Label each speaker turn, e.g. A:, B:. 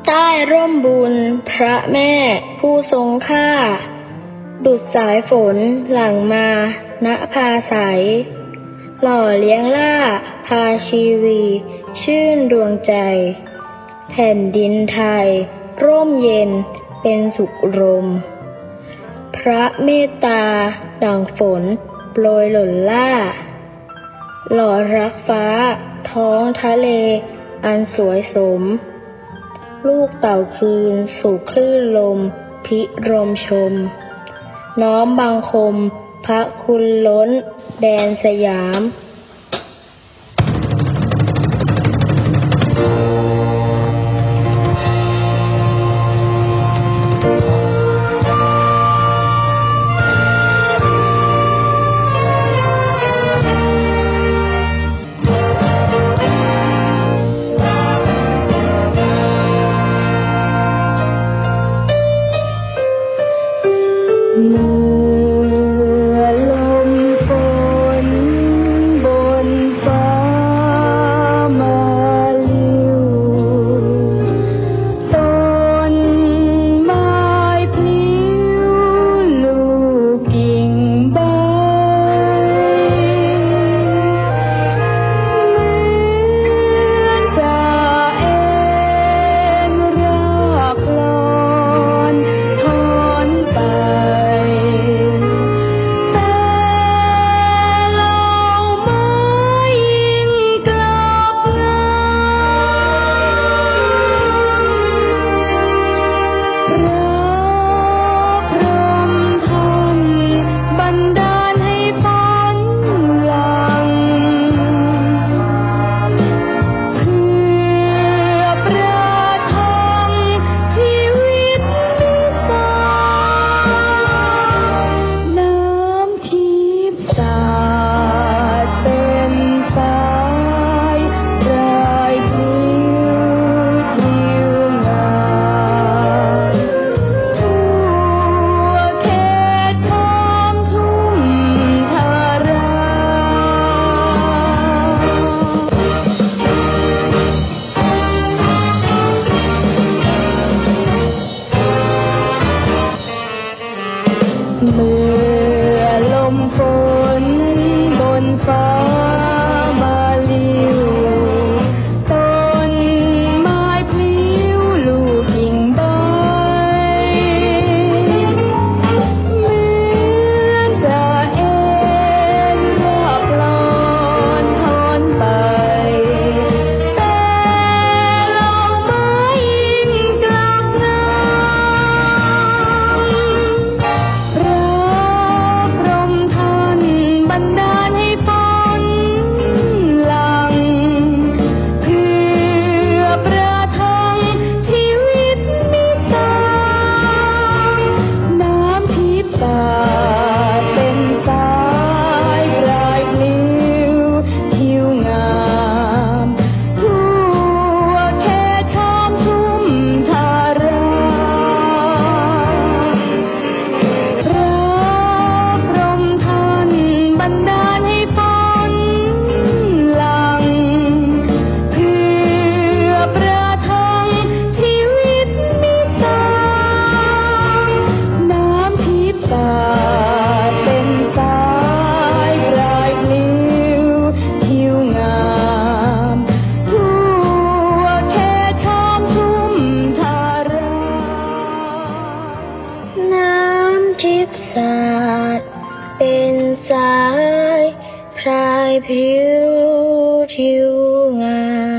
A: ใต้ร่มบุญพระแม่ผู้ทรงค่าดุจสายฝนหลั่งมาณภาใสหล่อเลี้ยงล่าพาชีวีชื่นดวงใจแผ่นดินไทยร่มเย็นเป็นสุขรมพระเมตตาดั่งฝนโปรยหล่นล่าหล่อรักฟ้าท้องทะเลอันสวยสมลูกเต่าคืนสู่คลื่นลมพิรมชมน้อมบังคมพระคุณล้นแดนสยามเมื่อลมฝนบนฟ้ามาลิ้วต้นไม้พลิ้วลูกกิ่งใบจะเอ็นรากลอนถอนไป ทิพย์สาดเป็นสายพรายผิวทิวงาม